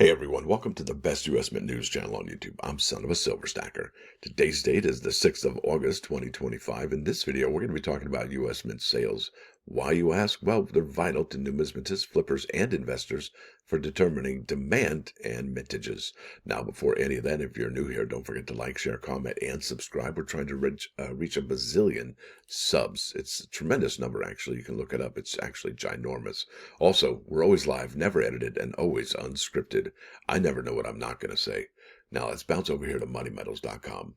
Hey everyone, welcome to the best US Mint news channel on YouTube. I'm Son of a Silver Stacker. Today's date is the 6th of August, 2025. In this video, we're going to be talking about US Mint sales. Why, you ask? Well, they're vital to numismatists, flippers, and investors for determining demand and mintages. Now, before any of that, if you're new here, don't forget to like, share, comment, and subscribe. We're trying to reach a bazillion subs. It's a tremendous number, actually. You can look it up. It's actually ginormous. Also, we're always live, never edited, and always unscripted. I never know what I'm not going to say. Now let's bounce over here to moneymetals.com.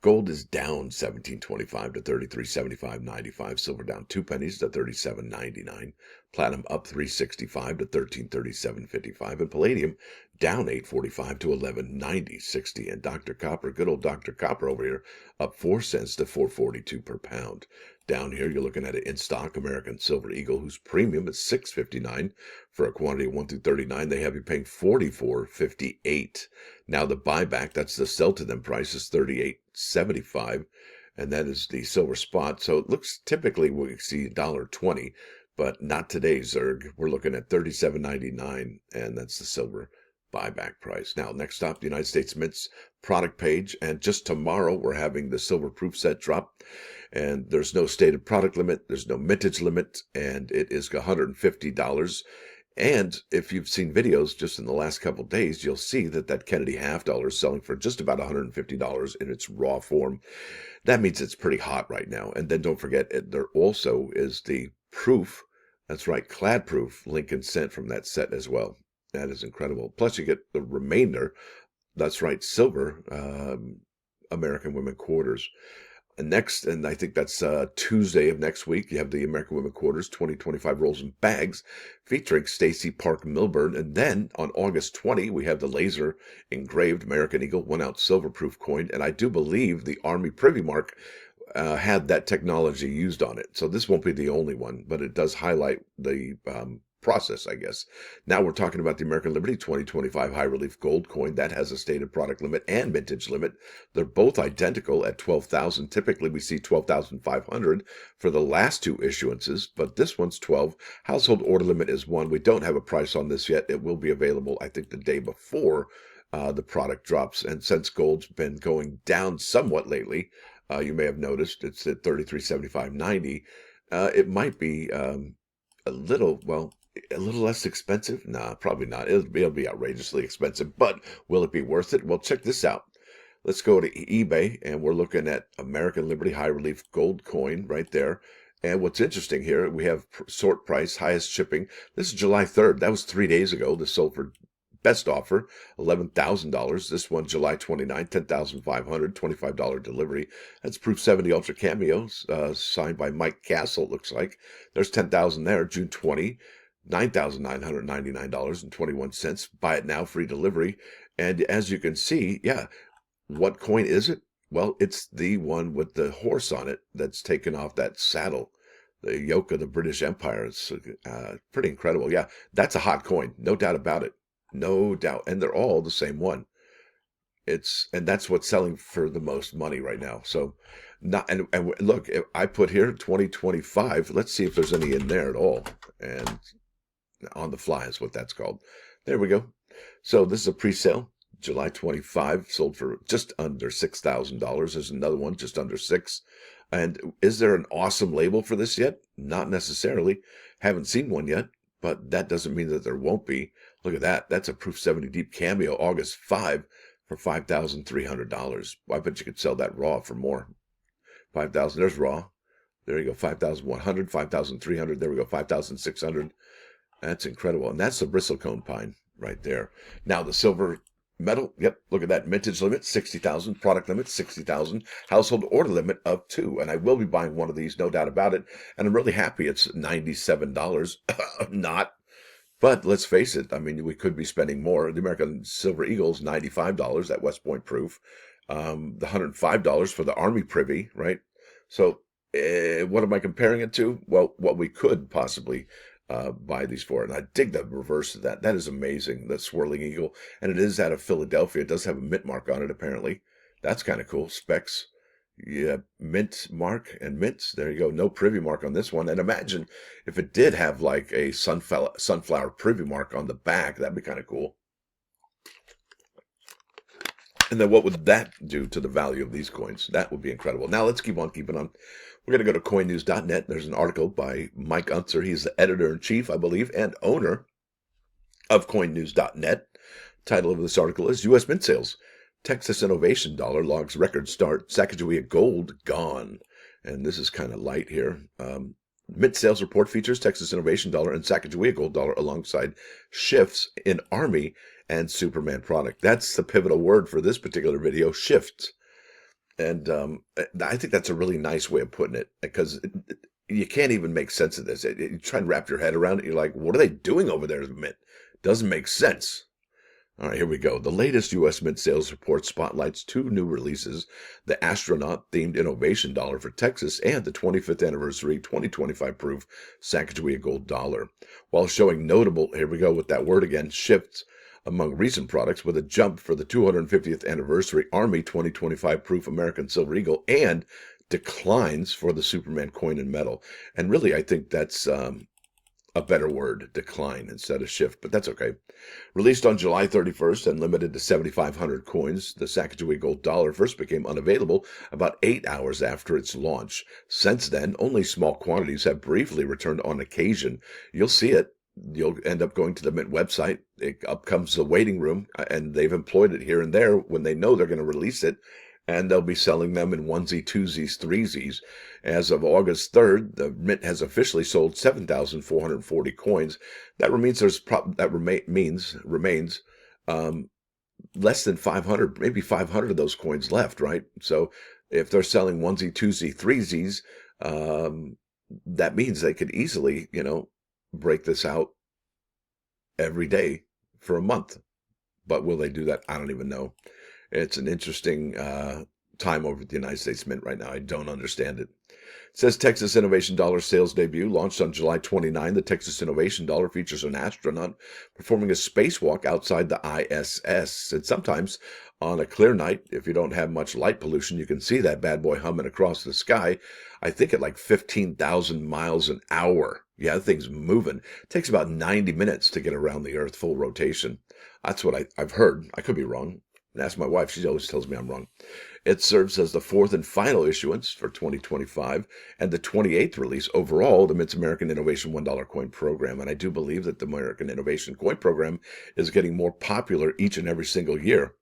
Gold is down 17.25 to 33.75.95. Silver down 2 pennies to 37.99. Platinum up 3.65 to 13.37.55. And palladium down 8.45 to 11.90.60. And Dr. Copper, good old Dr. Copper over here, up 4 cents to 4.42 per pound. Down here, you're looking at an in-stock American Silver Eagle, whose premium is $6.59 for a quantity of 1 through 39. They have you paying $44.58. Now the buyback, that's the sell to them price, is $38.75, and that is the silver spot. So it looks typically we see $1.20, but not today, Zerg. We're looking at $37.99, and that's the silver buyback price. Now, next up, the United States Mint's product page, and just tomorrow we're having the silver proof set drop, and there's no stated product limit, there's no mintage limit, and it is $150. And if you've seen videos just in the last couple of days, you'll see that Kennedy half dollar is selling for just about $150 in its raw form. That means it's pretty hot right now. And then don't forget, there also is the proof. That's right, clad proof Lincoln sent from that set as well. That is incredible. Plus you get the remainder. That's right, silver American Women Quarters. And next, and I think that's Tuesday of next week, you have the American Women Quarters 2025 rolls and bags featuring Stacy Park Milburn. And then on August 20, we have the laser engraved American Eagle 1-ounce silver proof coin. And I do believe the Army Privy mark had that technology used on it. So this won't be the only one, but it does highlight the process, I guess. Now we're talking about the American Liberty 2025 high relief gold coin that has a stated product limit and mintage limit. They're both identical at 12,000. Typically we see 12,500 for the last two issuances, but this one's 12. Household order limit is 1. We don't have a price on this yet. It will be available, I think, the day before the product drops. And since gold's been going down somewhat lately, you may have noticed it's at 33.75.90. It might be a little less expensive. Nah, probably not. It'll be outrageously expensive, but will it be worth it? Well, check this out. Let's go to eBay, and we're looking at American Liberty high relief gold coin right there. And what's interesting here, we have sort price, highest shipping. This is July 3rd. That was 3 days ago. This sold for best offer, $11,000. This one, July 29th, $10,500, $25 delivery. That's Proof 70 Ultra Cameos, signed by Mike Castle, it looks like. There's $10,000 there, June 20, $9,999.21. Buy it now, free delivery. And as you can see, yeah, what coin is it? Well, it's the one with the horse on it that's taken off that saddle, the yoke of the British Empire. It's pretty incredible. Yeah, that's a hot coin, no doubt about it. No doubt. And they're all the same one. And that's what's selling for the most money right now. So and look, I put here 2025. Let's see if there's any in there at all. And on the fly is what that's called. There we go. So this is a pre-sale. July 25 sold for just under $6,000. There's another one just under 6. And is there an awesome label for this yet? Not necessarily. Haven't seen one yet, but that doesn't mean that there won't be. Look at that. That's a Proof 70 Deep Cameo, August 5 for $5,300. I bet you could sell that raw for more. 5,000. There's raw. There you go. 5,100, 5,300. There we go. 5,600. That's incredible. And that's the bristlecone pine right there. Now the silver metal. Yep. Look at that. Mintage limit, 60,000. Product limit, 60,000. Household order limit of 2. And I will be buying one of these, no doubt about it. And I'm really happy it's $97. Not. But let's face it, I mean, we could be spending more. The American Silver Eagle's $95, that West Point proof. The $105 for the Army Privy, right? So what am I comparing it to? Well, what we could possibly buy these for. And I dig the reverse of that. That is amazing, the Swirling Eagle. And it is out of Philadelphia. It does have a mint mark on it, apparently. That's kind of cool. Specs. Yeah, mint mark and mints. There you go. No privy mark on this one. And imagine if it did have like a sunflower privy mark on the back. That'd be kind of cool. And then what would that do to the value of these coins? That would be incredible. Now let's keep on keeping on. We're going to go to CoinNews.net. There's an article by Mike Unser. He's the editor-in-chief, I believe, and owner of CoinNews.net. Title of this article is U.S. Mint Sales. Texas Innovation Dollar logs record start. Sacagawea Gold gone. And this is kind of light here. Mint sales report features Texas Innovation Dollar and Sacagawea Gold Dollar alongside shifts in Army and Superman product. That's the pivotal word for this particular video, shifts. And I think that's a really nice way of putting it, because you can't even make sense of this. You try and wrap your head around it. You're like, what are they doing over there at the Mint? Doesn't make sense. All right, here we go. The latest U.S. Mint sales report spotlights two new releases, the astronaut-themed Innovation Dollar for Texas and the 25th anniversary 2025 proof Sacagawea Gold Dollar, while showing notable, here we go with that word again, shifts among recent products, with a jump for the 250th anniversary Army 2025 proof American Silver Eagle and declines for the Superman coin and metal. And really, I think that's a better word, decline instead of shift, but that's okay. Released on July 31st and limited to 7,500 coins, the Sacagawea Gold Dollar first became unavailable about 8 hours after its launch. Since then, only small quantities have briefly returned on occasion. You'll see it. You'll end up going to the Mint website. Up comes the waiting room, and they've employed it here and there when they know they're going to release it. And they'll be selling them in onesie, twosies, threesies. As of August 3rd, the Mint has officially sold 7,440 coins. That remains remains less than 500, maybe 500 of those coins left, right? So if they're selling onesie, twosie, threesies, that means they could easily, break this out every day for a month. But will they do that? I don't even know. It's an interesting time over at the United States Mint right now. I don't understand it. It says Texas Innovation Dollar sales debut launched on July 29. The Texas Innovation Dollar features an astronaut performing a spacewalk outside the ISS. And sometimes on a clear night, if you don't have much light pollution, you can see that bad boy humming across the sky. I think at like 15,000 miles an hour. Yeah, the thing's moving. It takes about 90 minutes to get around the Earth full rotation. That's what I've heard. I could be wrong. Ask my wife. She always tells me I'm wrong. It serves as the fourth and final issuance for 2025 and the 28th release overall of the Mint's American Innovation $1 coin program. And I do believe that the American Innovation coin program is getting more popular each and every single year.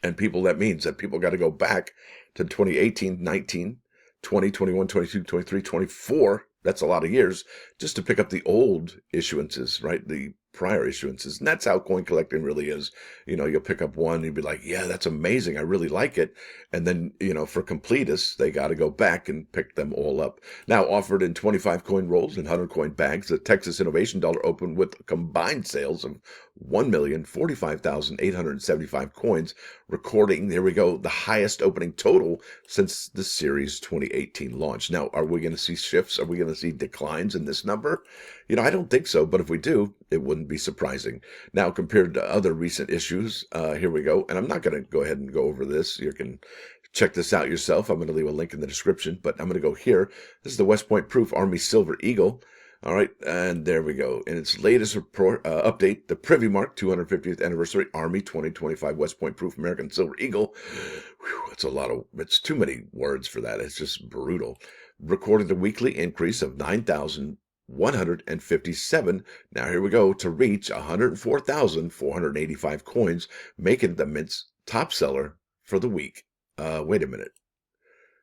And that means that people got to go back to 2018, 19, 20, 21, 22, 23, 24. That's a lot of years just to pick up the old issuances, right? The prior issuances. And that's how coin collecting really is. You'll pick up one and you'll be like, yeah, that's amazing. I really like it. And then, for completists, they got to go back and pick them all up. Now offered in 25 coin rolls and 100 coin bags, the Texas Innovation Dollar opened with combined sales of 1,045,875 coins, recording, here we go, the highest opening total since the series 2018 launch. Now, are we going to see shifts? Are we going to see declines in this number? I don't think so, but if we do, it wouldn't be surprising. Now, compared to other recent issues, here we go. And I'm not going to go ahead and go over this. You can check this out yourself. I'm going to leave a link in the description, but I'm going to go here. This is the West Point Proof Army Silver Eagle. All right, and there we go. In its latest report, update, the Privy Mark 250th Anniversary Army 2025 West Point Proof American Silver Eagle. Whew, it's too many words for that. It's just brutal. Recorded a weekly increase of 9,157. Now here we go to reach 104,485 coins, making the Mint's top seller for the week. Wait a minute.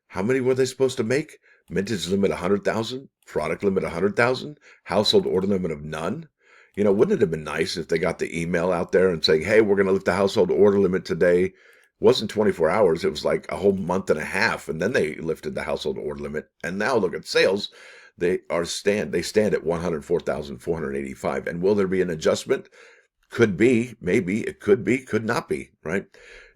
How many were they supposed to make? Mintage limit 100,000, product limit 100,000, household order limit of none. Wouldn't it have been nice if they got the email out there and saying, hey, we're going to lift the household order limit today? It wasn't 24 hours. It was like a whole month and a half. And then they lifted the household order limit. And now look at sales. They stand at 104,485. And will there be an adjustment? Could be, maybe, it could be, could not be, right?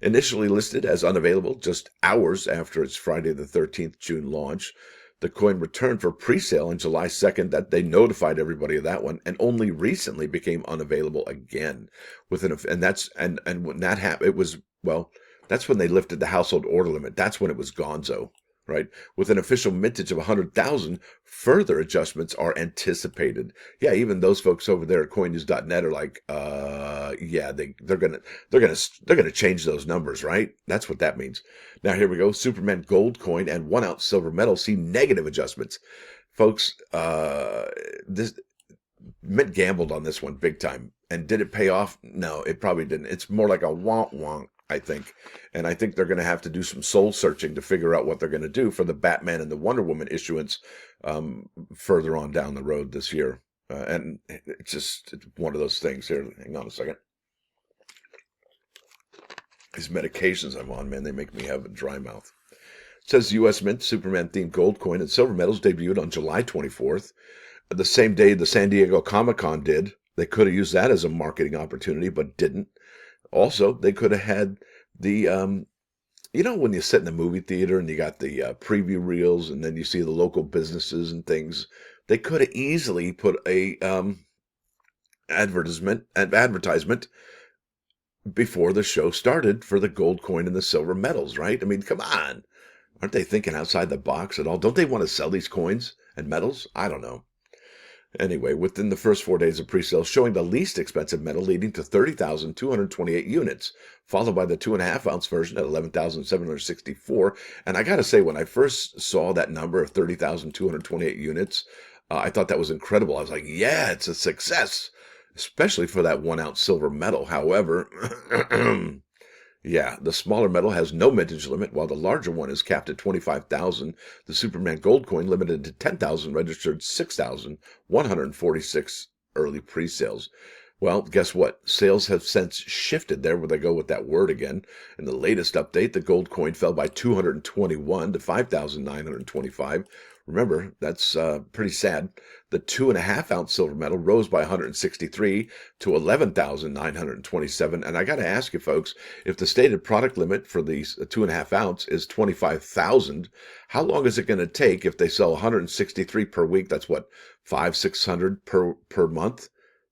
Initially listed as unavailable just hours after its Friday the 13th June launch, the coin returned for pre-sale on July 2nd. That they notified everybody of that one, and only recently became unavailable again. And when that happened, that's when they lifted the household order limit. That's when it was gonzo. right? With an official mintage of 100,000, further adjustments are anticipated. Yeah, even those folks over there at CoinNews.net are like, yeah, they're gonna change those numbers, right? That's what that means. Now here we go. Superman gold coin and 1 ounce silver metal see negative adjustments, folks. This Mint gambled on this one big time. And did it pay off? No, it probably didn't. It's more like a wonk wonk, I think. And I think they're going to have to do some soul searching to figure out what they're going to do for the Batman and the Wonder Woman issuance further on down the road this year. And it's one of those things here. Hang on a second. These medications I'm on, man, they make me have a dry mouth. It says U.S. Mint Superman-themed gold coin and silver metals debuted on July 24th. The same day the San Diego Comic-Con did. They could have used that as a marketing opportunity, but didn't. Also, they could have had the, when you sit in the movie theater and you got the preview reels and then you see the local businesses and things, they could have easily put a advertisement before the show started for the gold coin and the silver metals, right? I mean, come on. Aren't they thinking outside the box at all? Don't they want to sell these coins and metals? I don't know. Anyway, within the first 4 days of pre-sale, showing the least expensive metal leading to 30,228 units, followed by the 2.5-ounce version at 11,764. And I got to say, when I first saw that number of 30,228 units, I thought that was incredible. I was like, yeah, it's a success, especially for that 1-ounce silver metal. However, yeah, the smaller metal has no mintage limit, while the larger one is capped at 25,000. The Superman gold coin limited to 10,000 registered 6,146 early pre-sales. Well, guess what? Sales have since shifted. There where they go with that word again. In the latest update, the gold coin fell by 221 to 5,925. Remember, that's pretty sad. The 2.5-ounce silver metal rose by 163 to 11,927. And I got to ask you folks, if the stated product limit for the 2.5 ounce is 25,000, how long is it going to take if they sell 163 per week? That's what, 600 per month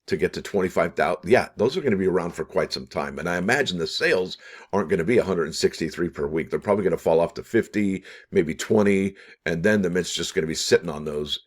to get to 25,000. Yeah, those are going to be around for quite some time. And I imagine the sales aren't going to be 163 per week. They're probably going to fall off to 50, maybe 20. And then the mint's just going to be sitting on the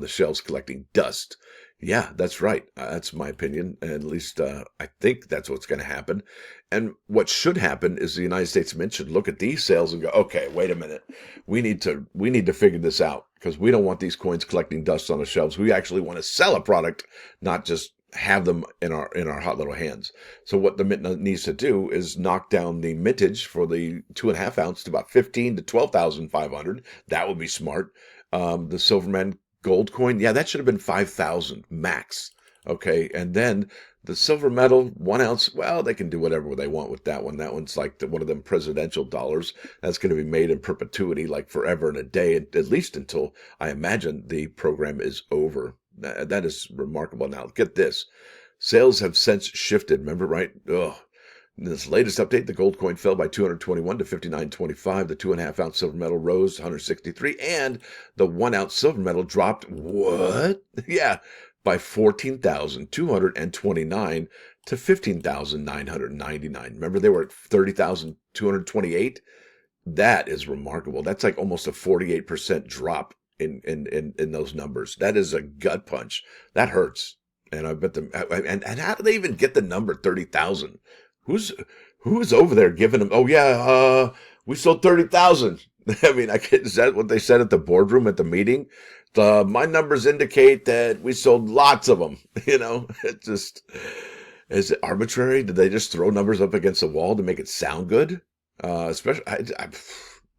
shelves collecting dust. Yeah, that's right. That's my opinion. And at least I think that's what's going to happen. And what should happen is the United States Mint should look at these sales and go, okay, wait a minute. We need to figure this out, because we don't want these coins collecting dust on the shelves. We actually want to sell a product, not just have them in our hot little hands. So what the Mint needs to do is knock down the mintage for the 2.5 ounce to about 15 to 12,500. That would be smart. The Silverman gold coin, yeah, that should have been 5,000 max. Okay, and then the silver metal 1 ounce, well, they can do whatever they want with that one. That one's like one of them presidential dollars. That's going to be made in perpetuity, like forever and a day, at least until I imagine the program is over. That is remarkable. Now, get this. Sales have since shifted. Remember, right? Ugh. In this latest update, the gold coin fell by 221 to 59.25. The 2.5 ounce silver metal rose 163, and the 1 ounce silver metal dropped what? Yeah, by 14,229 to 15,999. Remember, they were at 30,228. That is remarkable. That's like almost a 48% drop in those numbers. That is a gut punch. That hurts. And I bet them. And how do they even get the number 30,000? Who's over there giving them? Oh yeah, we sold 30,000. I mean, is that what they said at the boardroom at the meeting? My numbers indicate that we sold lots of them. It just, is it arbitrary? Did they just throw numbers up against the wall to make it sound good? Especially, I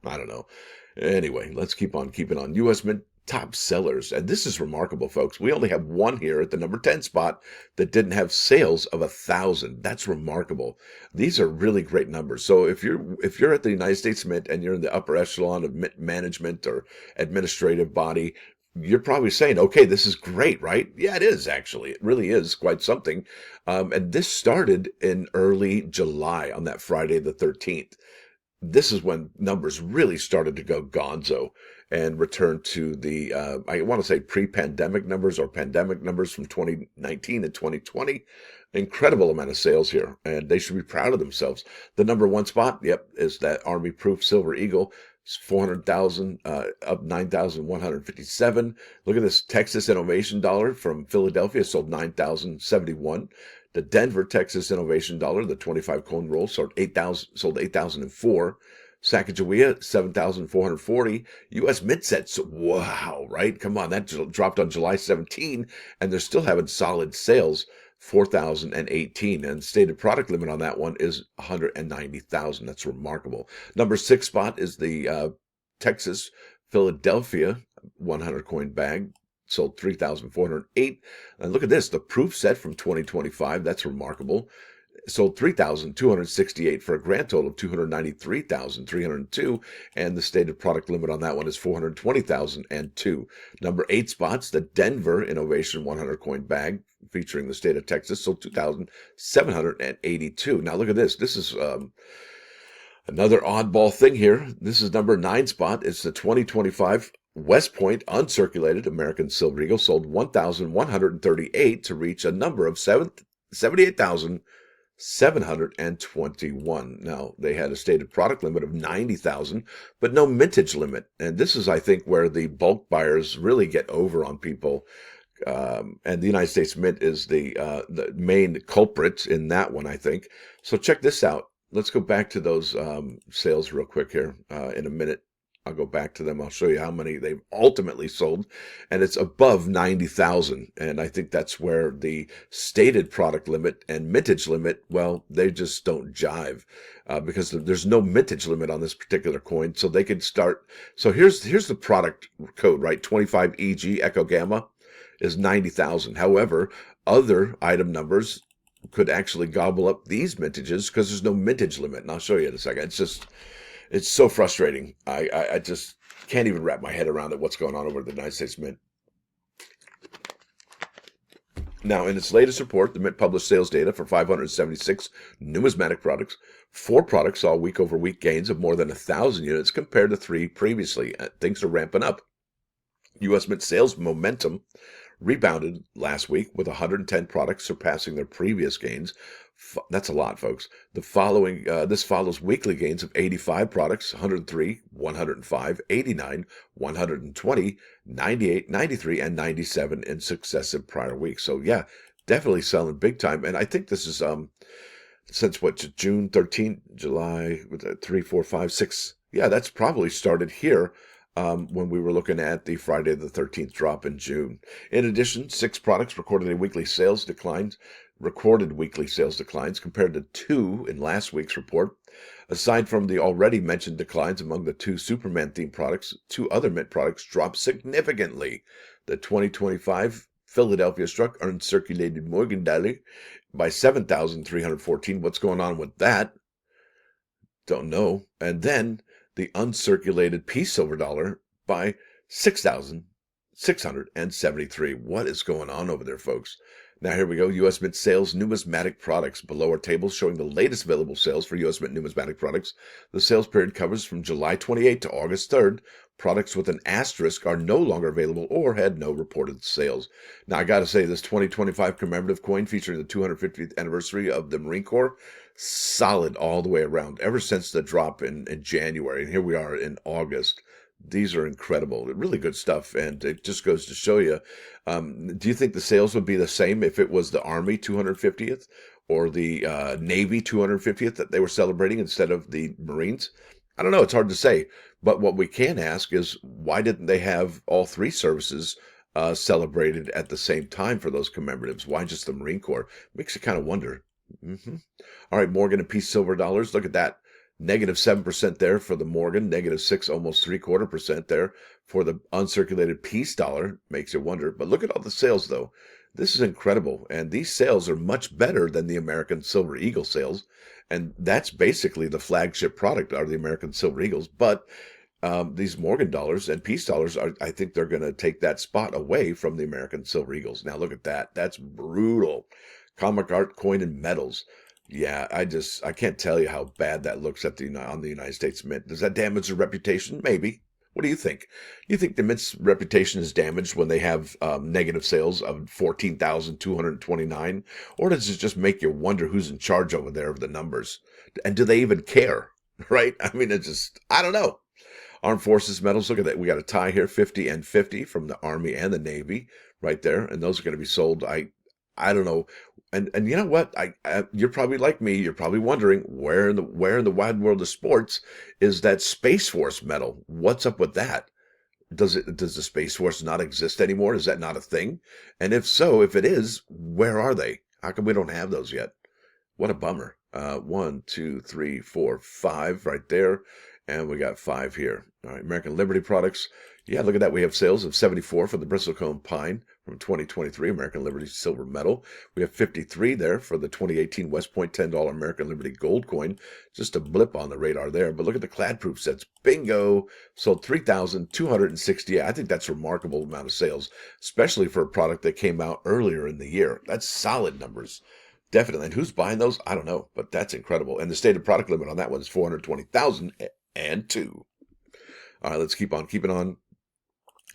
don't know. Anyway, let's keep on keeping on. U.S. Mint top sellers. And this is remarkable, folks. We only have one here at the number 10 spot that didn't have sales of 1,000. That's remarkable. These are really great numbers. So if you're at the United States Mint and you're in the upper echelon of mint management or administrative body, you're probably saying, okay, this is great, right? Yeah, it is actually. It really is quite something. And this started in early July on that Friday the 13th. This is when numbers really started to go gonzo and return to the, I want to say pre-pandemic numbers or pandemic numbers from 2019 and 2020. Incredible amount of sales here, and they should be proud of themselves. The number 1 spot, yep, is that Army Proof Silver Eagle. It's 400,000, up 9,157. Look at this Texas Innovation Dollar from Philadelphia sold 9,071. The Denver Texas Innovation Dollar, the 25 cone roll, sold 8,004. Sacagawea, 7,440. U.S. Mint sets, wow, right? Come on, that dropped on July 17, and they're still having solid sales, 4,018. And stated product limit on that one is 190,000. That's remarkable. Number 6 spot is the Texas Philadelphia 100 coin bag. Sold 3,408. And look at this, the proof set from 2025. That's remarkable. Sold 3,268 for a grand total of 293,302, and the stated product limit on that one is 420,002. Number 8 spots, the Denver Innovation 100 coin bag featuring the state of Texas, sold 2,782. Now look at this. This is another oddball thing here. This is number 9 spot. It's the 2025 West Point uncirculated American Silver Eagle, sold 1,138 to reach a number of 78,721. Now, they had a stated product limit of 90,000, but no mintage limit. And this is, I think, where the bulk buyers really get over on people. And the United States Mint is the main culprit in that one, I think. So check this out. Let's go back to those sales real quick here in a minute. I'll go back to them. I'll show you how many they've ultimately sold, and it's above 90,000. And I think that's where the stated product limit and mintage limit, well, they just don't jive because there's no mintage limit on this particular coin. So they could start. So here's the product code, right? 25EG Echo Gamma is 90,000. However, other item numbers could actually gobble up these mintages because there's no mintage limit. And I'll show you in a second. It's so frustrating. I just can't even wrap my head around it, what's going on over at the United States Mint. Now, in its latest report, the Mint published sales data for 576 numismatic products. 4 products saw week-over-week gains of more than 1,000 units compared to 3 previously. Things are ramping up. U.S. Mint sales momentum rebounded last week with 110 products surpassing their previous gains. That's a lot, folks. This follows weekly gains of 85 products, 103, 105, 89, 120, 98, 93, and 97 in successive prior weeks. So yeah, definitely selling big time. And I think this is since June 13th, July, 3, 4, 5, 6. Yeah, that's probably started here. When we were looking at the Friday the 13th drop in June. In addition, 6 products recorded weekly sales declines compared to 2 in last week's report. Aside from the already mentioned declines among the 2 Superman themed products, 2 other Mint products dropped significantly. The 2025 Philadelphia struck uncirculated Morgendali by 7,314. What's going on with that? Don't know. And then the uncirculated peace silver dollar by 6,673. What is going on over there, folks? Now, here we go. U.S. Mint sales numismatic products. Below our table showing the latest available sales for U.S. Mint numismatic products. The sales period covers from July 28 to August 3rd. Products with an asterisk are no longer available or had no reported sales. Now, I got to say, this 2025 commemorative coin featuring the 250th anniversary of the Marine Corps, solid all the way around ever since the drop in January. And here we are in August. These are incredible, really good stuff. And it just goes to show you, do you think the sales would be the same if it was the Army 250th or the Navy 250th that they were celebrating instead of the Marines? I don't know. It's hard to say. But what we can ask is, why didn't they have all 3 services celebrated at the same time for those commemoratives? Why just the Marine Corps? Makes you kind of wonder. All right, Morgan and peace silver dollars. Look at that. Negative 7% there for the Morgan, negative 6, almost 3/4% there for the uncirculated peace dollar. Makes you wonder. But look at all the sales, though. This is incredible. And these sales are much better than the American Silver Eagle sales. And that's basically the flagship product are the American Silver Eagles. But these Morgan dollars and peace dollars, I think they're going to take that spot away from the American Silver Eagles. Now, look at that. That's brutal. Comic art, coin, and medals. Yeah, I can't tell you how bad that looks on the United States Mint. Does that damage their reputation? Maybe. What do you think? Do you think the Mint's reputation is damaged when they have negative sales of 14,229? Or does it just make you wonder who's in charge over there of the numbers? And do they even care? Right? I mean, I don't know. Armed Forces medals, look at that. We got a tie here, 50 and 50 from the Army and the Navy right there. And those are going to be sold. I don't know. And you know what? You're probably like me. You're probably wondering where in the wide world of sports is that Space Force medal? What's up with that? Does the Space Force not exist anymore? Is that not a thing? And if so, if it is, where are they? How come we don't have those yet? What a bummer. 1, 2, 3, 4, 5 right there. And we got 5 here. All right, American Liberty products. Yeah, look at that. We have sales of 74 for the bristlecone pine from 2023 American Liberty silver medal. We have 53 there for the 2018 West Point $10 American Liberty gold coin. Just a blip on the radar there. But look at the clad proof sets. Bingo! Sold 3,260. I think that's a remarkable amount of sales, especially for a product that came out earlier in the year. That's solid numbers. Definitely. And who's buying those? I don't know, but that's incredible. And the stated product limit on that one is 420,002. All right, let's keep on keeping on.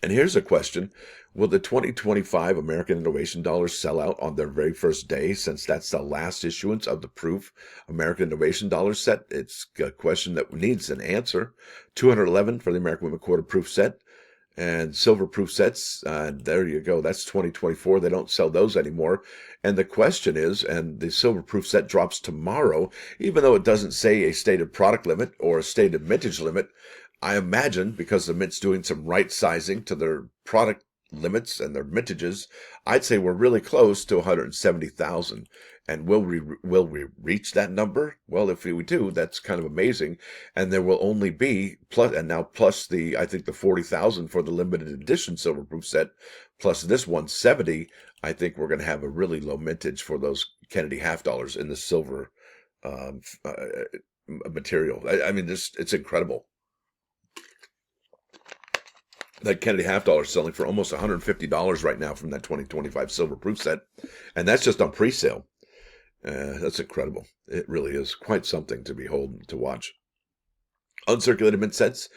And here's a question. Will the 2025 American Innovation Dollars sell out on their very first day, since that's the last issuance of the proof American Innovation Dollars set? It's a question that needs an answer. 211 for the American Women Quarter proof set. And silver proof sets, there you go. That's 2024. They don't sell those anymore. And the question is, and the silver proof set drops tomorrow, even though it doesn't say a stated product limit or a stated mintage limit, I imagine because the Mint's doing some right sizing to their product limits and their mintages, I'd say we're really close to 170,000. And will we reach that number? Well, if we do, that's kind of amazing. And there will only be plus the, I think the 40,000 for the limited edition silverproof set, plus this 170. I think we're going to have a really low mintage for those Kennedy half dollars in the silver material. I mean, it's incredible. That Kennedy half dollar is selling for almost $150 right now from that 2025 silver proof set. And that's just on pre-sale. That's incredible. It really is quite something to behold, to watch. Uncirculated mint sets.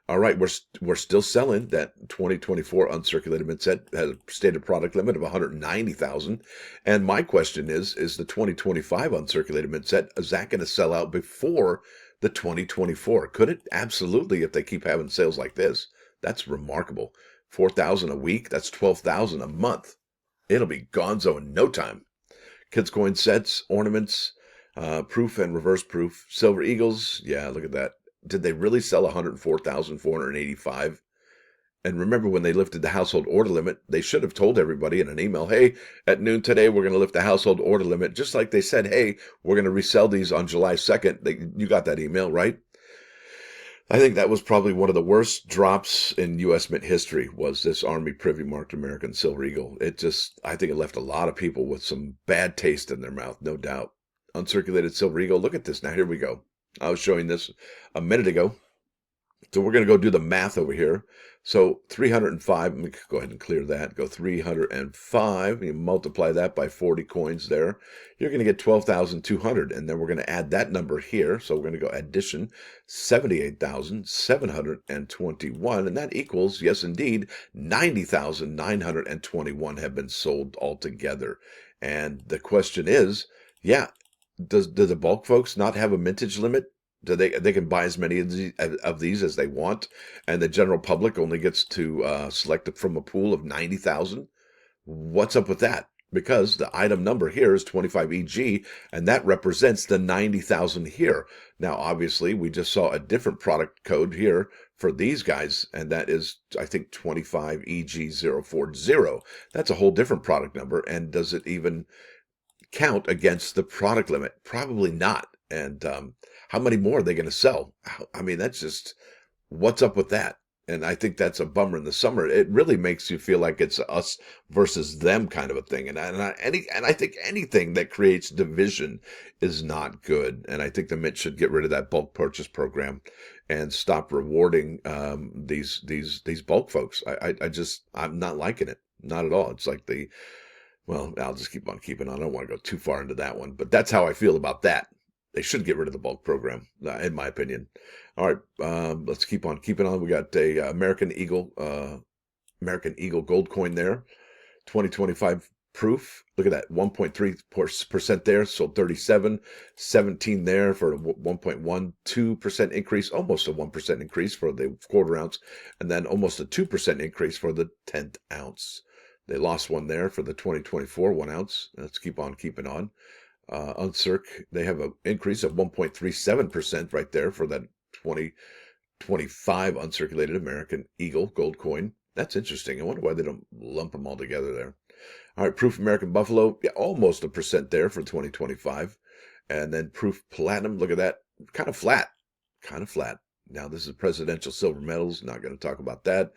All right, we're still selling that 2024 uncirculated mint set. Has a stated product limit of 190,000. And my question is the 2025 uncirculated mint set, is that going to sell out before the 2024? Could it? Absolutely, if they keep having sales like this. That's remarkable. 4,000 a week. That's 12,000 a month. It'll be gonzo in no time. Kids coin sets, ornaments, proof and reverse proof. Silver eagles. Yeah, look at that. Did they really sell 104,485? And remember when they lifted the household order limit, they should have told everybody in an email, hey, at noon today, we're going to lift the household order limit. Just like they said, hey, we're going to resell these on July 2nd. You got that email, right? I think that was probably one of the worst drops in U.S. Mint history, was this Army Privy marked American Silver Eagle. I think it left a lot of people with some bad taste in their mouth, no doubt. Uncirculated Silver Eagle. Look at this. Now, here we go. I was showing this a minute ago. So we're going to go do the math over here. So 305, let me go ahead and clear that. Go 305. You multiply that by 40 coins there. You're going to get 12,200. And then we're going to add that number here. So we're going to go addition 78,721. And that equals, yes, indeed, 90,921 have been sold altogether. And the question is, yeah, do the bulk folks not have a mintage limit? They can buy as many of these as they want, and the general public only gets to select from a pool of 90,000? What's up with that? Because the item number here is 25 EG, and that represents the 90,000 here. Now, obviously, we just saw a different product code here for these guys, and that is, I think, 25 EG040. That's a whole different product number, and does it even count against the product limit? Probably not. And how many more are they going to sell? I mean, that's just, what's up with that? And I think that's a bummer in the summer. It really makes you feel like it's us versus them kind of a thing. And I think anything that creates division is not good. And I think the Mint should get rid of that bulk purchase program and stop rewarding these bulk folks. I'm not liking it. Not at all. It's like well, I'll just keep on keeping on. I don't want to go too far into that one, but that's how I feel about that. They should get rid of the bulk program, in my opinion. All right, let's keep on keeping on. We got a American Eagle gold coin there, 2025 Proof, look at that, 1.3% there, sold 37, 17 there for a 1.12% increase, almost a 1% increase for the quarter ounce, and then almost a 2% increase for the 10th ounce. They lost one there for the 2024 1 ounce. Let's keep on keeping on. Uncirc, they have an increase of 1.37% right there for that 2025 uncirculated American Eagle gold coin. That's interesting. I wonder why they don't lump them all together there. All right, Proof American Buffalo, yeah, almost a percent there for 2025. And then Proof Platinum, look at that, kind of flat, kind of flat. Now, this is presidential silver medals, not going to talk about that.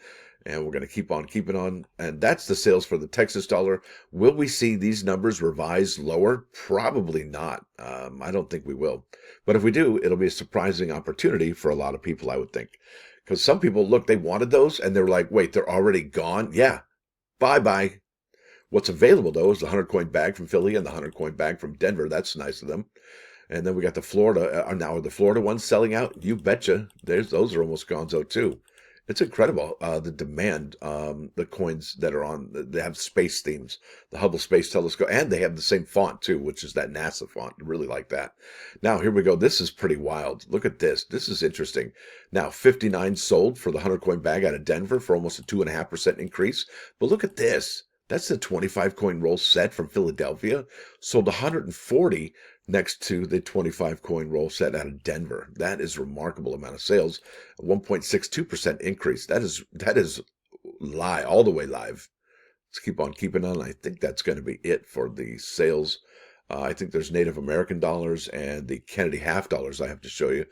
And we're going to keep on keeping on. And that's the sales for the Texas dollar. Will we see these numbers revised lower? Probably not. I don't think we will. But if we do, it'll be a surprising opportunity for a lot of people, I would think. Because some people, look, they wanted those, and they're like, wait, they're already gone? Yeah, bye-bye. What's available, though, is the 100-coin bag from Philly and the 100-coin bag from Denver. That's nice of them. And then we got the Florida. Now, are the Florida ones selling out? You betcha. Those are almost gonzo, too. It's incredible, the demand, the coins that are on, they have space themes, the Hubble Space Telescope, and they have the same font, too, which is that NASA font. I really like that. Now, here we go. This is pretty wild. Look at this. This is interesting. Now, 59 sold for the 100-coin bag out of Denver for almost a 2.5% increase. But look at this. That's the 25-coin roll set from Philadelphia. Sold 140 next to the 25-coin roll set out of Denver. That is a remarkable amount of sales. A 1.62% increase. That is live, all the way live. Let's keep on keeping on. I think that's going to be it for the sales. I think there's Native American dollars and the Kennedy half dollars I have to show you.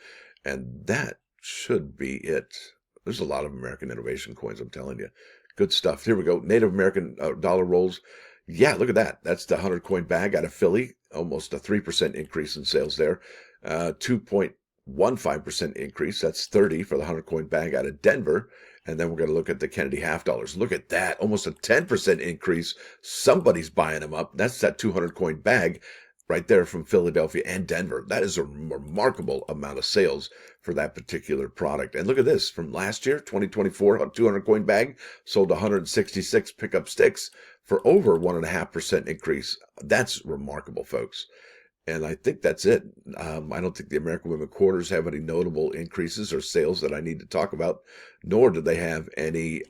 And that should be it. There's a lot of American innovation coins, I'm telling you. Good stuff. Here we go. Native American dollar rolls. Yeah, look at that. That's the 100-coin bag out of Philly. Almost a 3% increase in sales there. 2.15% increase. That's 30 for the 100-coin bag out of Denver. And then we're going to look at the Kennedy half dollars. Look at that. Almost a 10% increase. Somebody's buying them up. That's that 200-coin bag right there from Philadelphia and Denver. That is a remarkable amount of sales for that particular product. And look at this. From last year, 2024, 200-coin bag sold 166 pickup sticks for over 1.5% increase. That's remarkable, folks. And I think that's it. I don't think the American Women Quarters have any notable increases or sales that I need to talk about, nor do they have any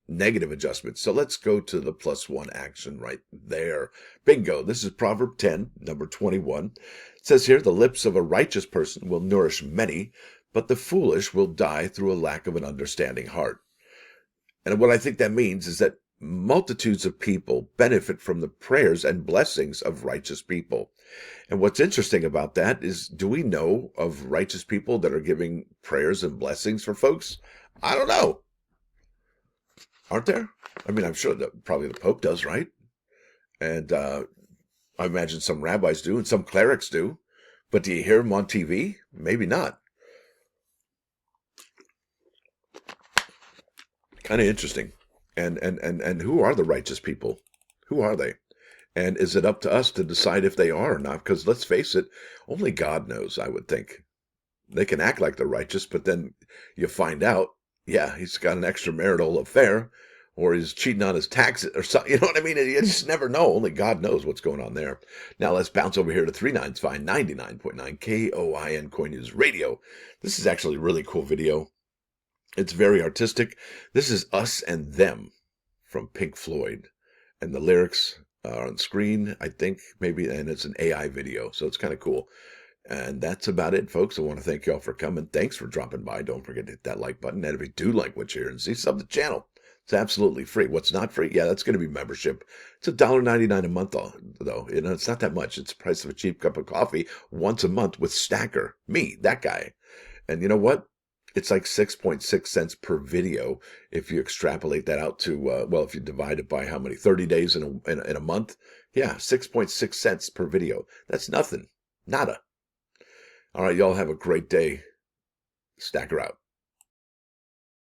negative adjustments. So let's go to the +1 action right there. Bingo. This is Proverb 10, number 21. It says here, the lips of a righteous person will nourish many, but the foolish will die through a lack of an understanding heart. And what I think that means is that multitudes of people benefit from the prayers and blessings of righteous people. And what's interesting about that is, do we know of righteous people that are giving prayers and blessings for folks? I don't know. Aren't there? I mean, I'm sure that probably the Pope does, right? And I imagine some rabbis do and some clerics do. But do you hear them on TV? Maybe not. Kind of interesting. And who are the righteous people? Who are they? And is it up to us to decide if they are or not? Because let's face it, only God knows, I would think. They can act like they're righteous, but then you find out, yeah, he's got an extramarital affair, or he's cheating on his taxes, or something. You know what I mean? You just never know. Only God knows what's going on there. Now let's bounce over here to 39.5, 99.9 KOIN CoinNews Radio. This is actually a really cool video. It's very artistic. This is Us and Them from Pink Floyd. And the lyrics are on screen, I think, maybe, and it's an AI video, so it's kind of cool. And that's about it, folks. I want to thank you all for coming. Thanks for dropping by. Don't forget to hit that like button. And if you do like what you hear and see, sub the channel. It's absolutely free. What's not free? Yeah, that's going to be membership. It's $1.99 a month, though. You know, it's not that much. It's the price of a cheap cup of coffee once a month with Stacker. Me, that guy. And you know what? It's like 6.6 cents per video if you extrapolate that out to, well, if you divide it by how many, 30 days in a month. Yeah, 6.6 cents per video. That's nothing. Nada. All right, y'all have a great day. Stacker out.